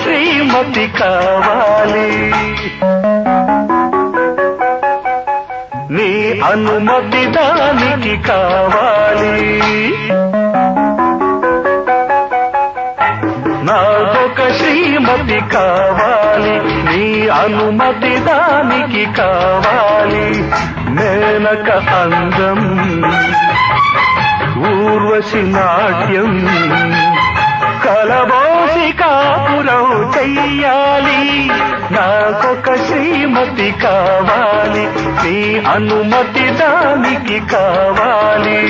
శ్రీమతి కావాలి నీ అనుమతి దానికి కావాలి నాకొక శ్రీమతి కావాలి నీ అనుమతి దానికి కావాలి మేనక అందం ఊర్వశి నాట్యం కలబోసి కాపురం చెయ్యాలి నాకొక శ్రీమతి కావాలి నీ అనుమతి దానికి కావాలి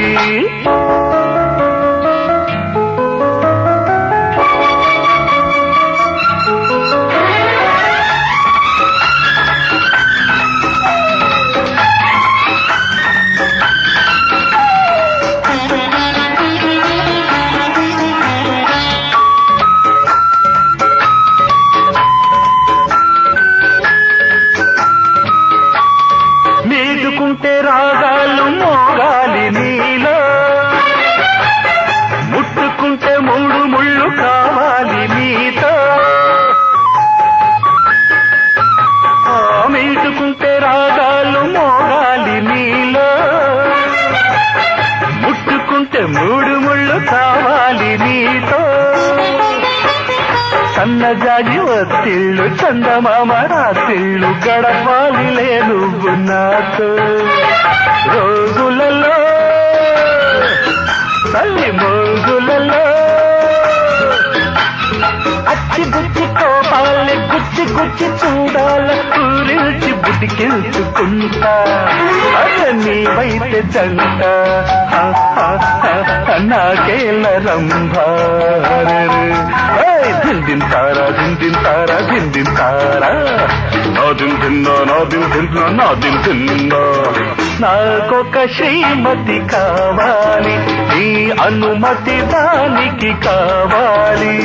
రాగాలు మోగాలి నీలో ముట్టుకుంటే మూడు ముళ్ళు కావాలి నీతో మీటుకుంటే రాగాలు మోగాలి నీలో ముట్టుకుంటే మూడు ముళ్ళు కావాలి నీతో సన్నజాజి ఒత్తిళ్ళు చందమామ రాత్రిళ్ళు గడపాలిలే నువ్వు నాతో రోజులలో తల్లి మోగులలో అచ్చి బుచ్చి కోపాలి గుచ్చి గుచ్చి చూడాల ఊరిల్చి బుడికిల్చుకుంటా నీ వైద్య జంట నాకేల రంభారే దిందింతారా దిందింతారా దిందింతారా నాదింతిన్నా నాకొక శ్రీమతి కావాలి నీ అనుమతి దానికి కావాలి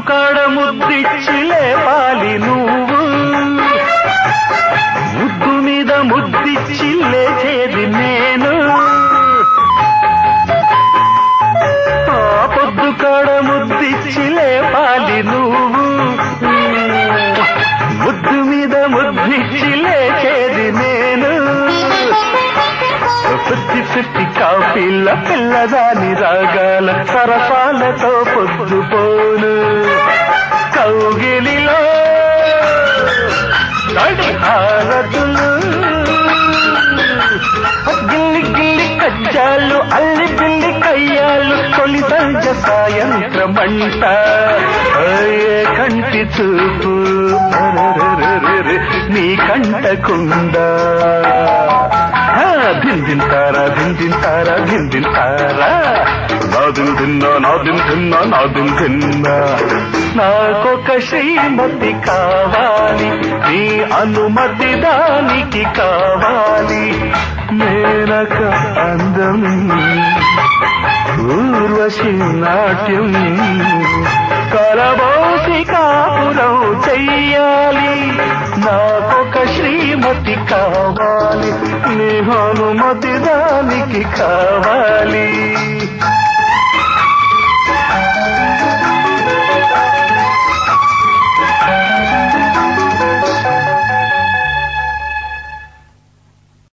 కాడ ముద్దిచ్చి లేపాలి నువ్వు ముద్దు మీద ముద్దిచ్చి లేచేది నేను పొద్దు కాడ ముద్దిచ్చి లేపాలి నువ్వు ముద్దు మీద ముద్దిచ్చి లేచేది నేను సుత్తి సుత్తి కాఫీల పిల్లదాని రాగాల సరసాలతో పొద్దుపోను కౌగిలిలో హారతులు గిల్లి గిల్లి కజ్జాలు అల్లి బిల్లి కయ్యాలు తొలి సంజ సాయంత్రమంట కంటి చూపు నీ కంటకుండా దిందింతారా దిందింతారా దిందింతారా నాదింతిన్నా నాకొక శ్రీమతి కావాలి నీ అనుమతి దానికి కావాలి మేనక అందం ఊర్వశి నాట్యం కలబోసి కాపురం చెయ్యాలి నాకొక శ్రీమతి కావాలి నీ అనుమతి దానికి కావాలి